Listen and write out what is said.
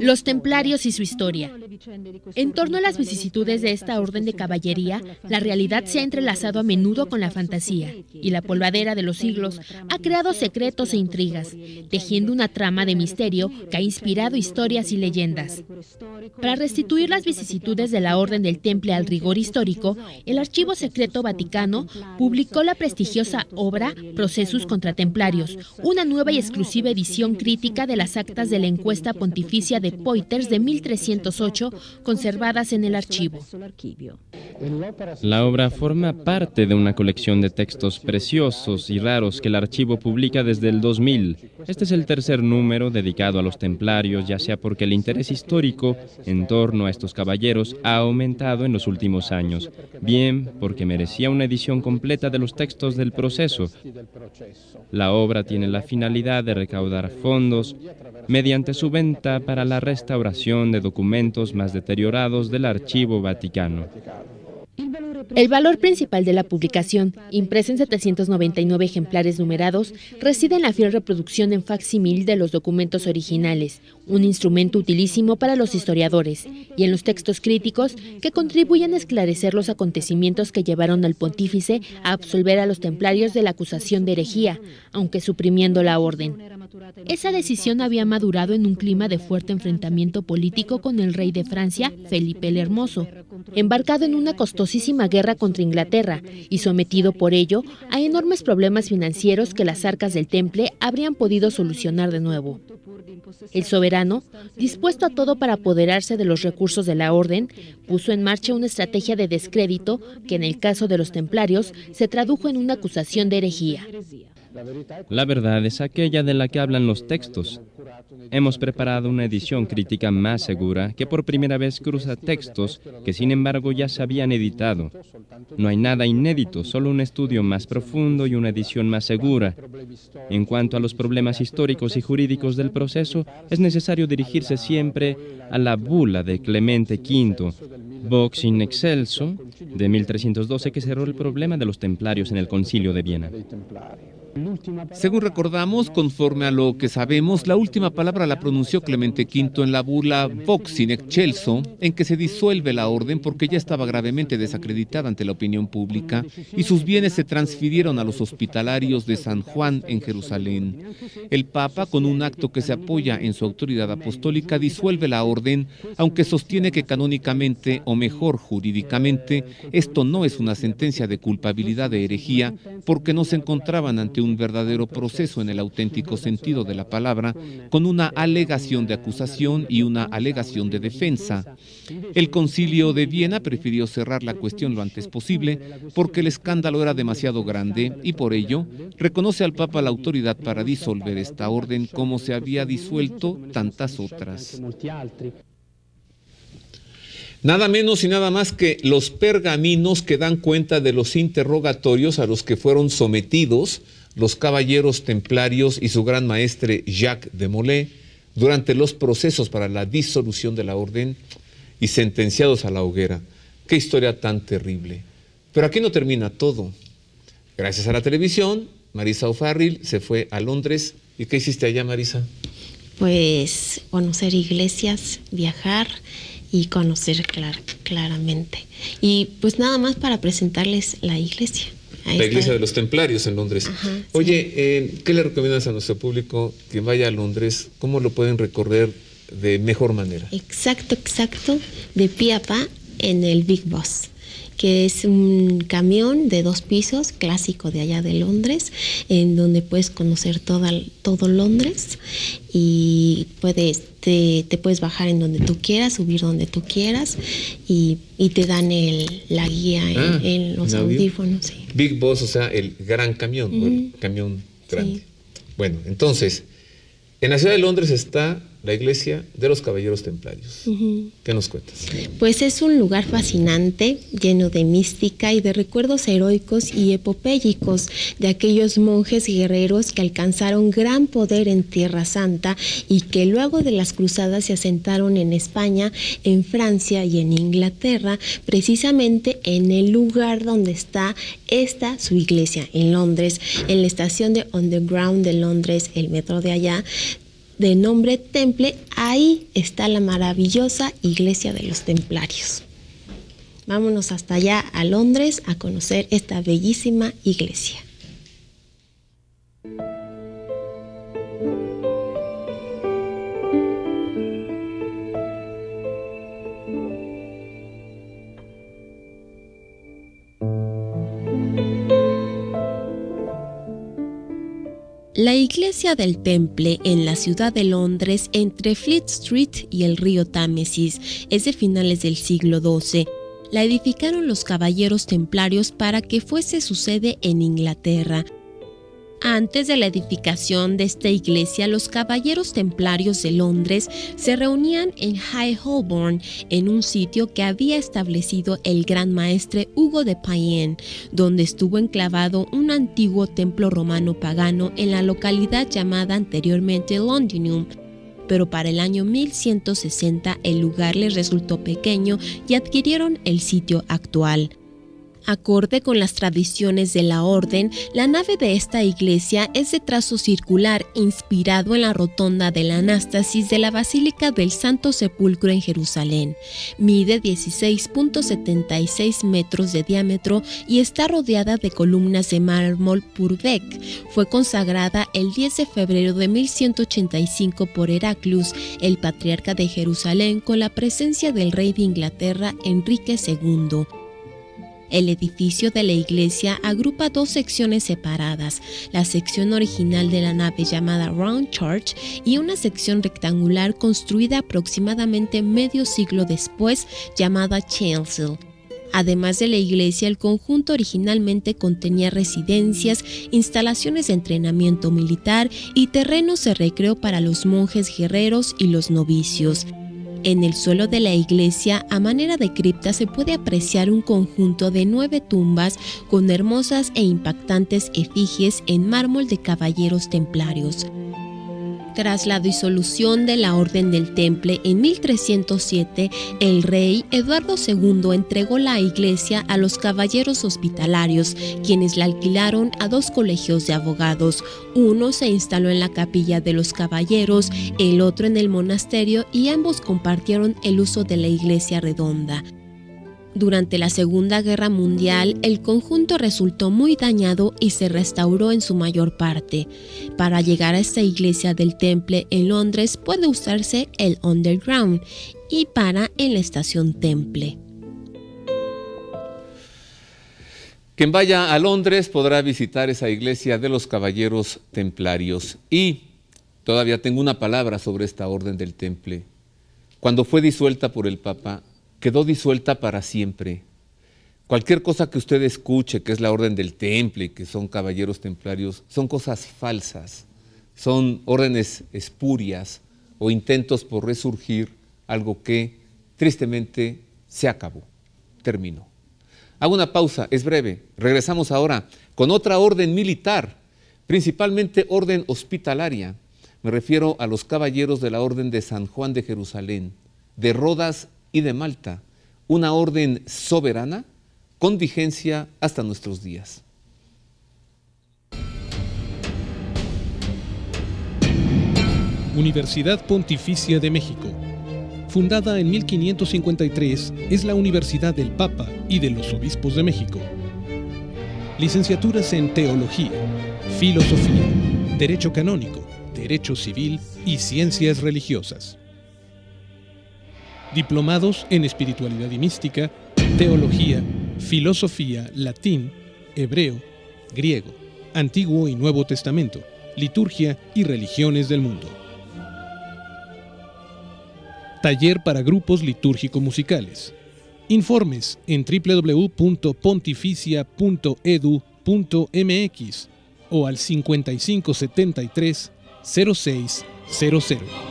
Los templarios y su historia. En torno a las vicisitudes de esta orden de caballería, la realidad se ha entrelazado a menudo con la fantasía, y la polvadera de los siglos ha creado secretos e intrigas, tejiendo una trama de misterio que ha inspirado historias y leyendas. Para restituir las vicisitudes de la Orden del Temple al rigor histórico, el Archivo Secreto Vaticano publicó la prestigiosa obra Procesus contra Templarios, una nueva y exclusiva edición crítica de las actas de la encuesta pontificia de Poitiers de 1308, conservadas en el archivo. La obra forma parte de una colección de textos preciosos y raros que el archivo publica desde el 2000. Este es el tercer número dedicado a los templarios, ya sea porque el interés histórico en torno a estos caballeros ha aumentado en los últimos años, bien porque merecía una edición completa de los textos del proceso. La obra tiene la finalidad de recaudar fondos mediante su venta para la restauración de documentos más deteriorados del Archivo Vaticano. El valor principal de la publicación, impresa en 799 ejemplares numerados, reside en la fiel reproducción en facsímil de los documentos originales, un instrumento utilísimo para los historiadores, y en los textos críticos que contribuyen a esclarecer los acontecimientos que llevaron al pontífice a absolver a los templarios de la acusación de herejía, aunque suprimiendo la orden. Esa decisión había madurado en un clima de fuerte enfrentamiento político con el rey de Francia, Felipe el Hermoso, embarcado en una costosísima guerra contra Inglaterra y sometido por ello a enormes problemas financieros que las arcas del Temple habrían podido solucionar de nuevo. El soberano, dispuesto a todo para apoderarse de los recursos de la orden, puso en marcha una estrategia de descrédito que en el caso de los templarios se tradujo en una acusación de herejía. La verdad es aquella de la que hablan los textos. Hemos preparado una edición crítica más segura que por primera vez cruza textos que sin embargo ya se habían editado. No hay nada inédito, solo un estudio más profundo y una edición más segura. En cuanto a los problemas históricos y jurídicos del proceso, es necesario dirigirse siempre a la bula de Clemente V, Vox in Excelso, de 1312, que cerró el problema de los templarios en el Concilio de Viena. Según recordamos, conforme a lo que sabemos, la última palabra la pronunció Clemente V en la bula Vox in Excelso, en que se disuelve la orden porque ya estaba gravemente desacreditada ante la opinión pública y sus bienes se transfirieron a los hospitalarios de San Juan en Jerusalén. El Papa, con un acto que se apoya en su autoridad apostólica, disuelve la orden, aunque sostiene que canónicamente, o mejor jurídicamente, esto no es una sentencia de culpabilidad de herejía, porque no se encontraban ante un verdadero proceso en el auténtico sentido de la palabra, con una alegación de acusación y una alegación de defensa. El Concilio de Viena prefirió cerrar la cuestión lo antes posible porque el escándalo era demasiado grande y por ello reconoce al Papa la autoridad para disolver esta orden como se había disuelto tantas otras. Nada menos y nada más que los pergaminos que dan cuenta de los interrogatorios a los que fueron sometidos los caballeros templarios y su gran maestre Jacques de Molay durante los procesos para la disolución de la orden y sentenciados a la hoguera. Qué historia tan terrible. Pero aquí no termina todo. Gracias a la televisión, Marisa O'Farrill se fue a Londres. ¿Y qué hiciste allá, Marisa? Pues conocer iglesias, viajar y conocer claramente. Y pues nada más para presentarles la iglesia. La iglesia de los templarios en Londres. Ajá, oye, sí. ¿Qué le recomiendas a nuestro público que vaya a Londres? ¿Cómo lo pueden recorrer de mejor manera? Exacto, de pie a pa en el Big Bus, que es un camión de 2 pisos, clásico de allá de Londres, en donde puedes conocer todo Londres y te puedes bajar en donde tú quieras, subir donde tú quieras y te dan la guía en los audífonos. Sí. Big Bus, o sea, el gran camión, el camión grande. Sí. Bueno, entonces, en la ciudad de Londres está la iglesia de los Caballeros Templarios. ¿Qué nos cuentas? Pues es un lugar fascinante, lleno de mística y de recuerdos heroicos y epopélicos de aquellos monjes guerreros que alcanzaron gran poder en Tierra Santa y que luego de las cruzadas se asentaron en España, en Francia y en Inglaterra, precisamente en el lugar donde está su iglesia, en Londres, en la estación de Underground de Londres, el metro de allá. de nombre Temple, ahí está la maravillosa iglesia de los Templarios. Vámonos hasta allá a Londres a conocer esta bellísima iglesia. La iglesia del Temple en la ciudad de Londres, entre Fleet Street y el río Támesis, es de finales del siglo XII. La edificaron los caballeros templarios para que fuese su sede en Inglaterra. Antes de la edificación de esta iglesia, los caballeros templarios de Londres se reunían en High Holborn, en un sitio que había establecido el gran maestre Hugo de Payens, donde estuvo enclavado un antiguo templo romano pagano en la localidad llamada anteriormente Londinium. Pero para el año 1160 el lugar les resultó pequeño y adquirieron el sitio actual. Acorde con las tradiciones de la orden, la nave de esta iglesia es de trazo circular, inspirado en la rotonda del Anástasis de la Basílica del Santo Sepulcro en Jerusalén. Mide 16.76 metros de diámetro y está rodeada de columnas de mármol Purbeck. Fue consagrada el 10 de febrero de 1185 por Heraclius, el patriarca de Jerusalén, con la presencia del rey de Inglaterra, Enrique II. El edificio de la iglesia agrupa dos secciones separadas, la sección original de la nave llamada Round Church y una sección rectangular construida aproximadamente medio siglo después llamada Chancel. Además de la iglesia, el conjunto originalmente contenía residencias, instalaciones de entrenamiento militar y terrenos de recreo para los monjes guerreros y los novicios. En el suelo de la iglesia, a manera de cripta, se puede apreciar un conjunto de 9 tumbas con hermosas e impactantes efigies en mármol de caballeros templarios. Tras la disolución de la Orden del Temple en 1307, el rey Eduardo II entregó la iglesia a los caballeros hospitalarios, quienes la alquilaron a 2 colegios de abogados. Uno se instaló en la capilla de los caballeros, el otro en el monasterio, y ambos compartieron el uso de la iglesia redonda. Durante la Segunda Guerra Mundial, el conjunto resultó muy dañado y se restauró en su mayor parte. Para llegar a esta iglesia del Temple en Londres puede usarse el Underground y para en la estación Temple. Quien vaya a Londres podrá visitar esa iglesia de los caballeros templarios. Y todavía tengo una palabra sobre esta orden del Temple. Cuando fue disuelta por el Papa, quedó disuelta para siempre. Cualquier cosa que usted escuche, que es la orden del Temple, que son caballeros templarios, son cosas falsas, son órdenes espurias o intentos por resurgir algo que tristemente se acabó, terminó. Hago una pausa, es breve. Regresamos ahora con otra orden militar, principalmente orden hospitalaria. Me refiero a los caballeros de la Orden de San Juan de Jerusalén, de Rodas y de Malta, una orden soberana con vigencia hasta nuestros días. Universidad Pontificia de México. Fundada en 1553, es la Universidad del Papa y de los Obispos de México. Licenciaturas en Teología, Filosofía, Derecho Canónico, Derecho Civil y Ciencias Religiosas. Diplomados en Espiritualidad y Mística, Teología, Filosofía, Latín, Hebreo, Griego, Antiguo y Nuevo Testamento, Liturgia y Religiones del Mundo. Taller para grupos litúrgico-musicales. Informes en www.pontificia.edu.mx o al 5573 0600.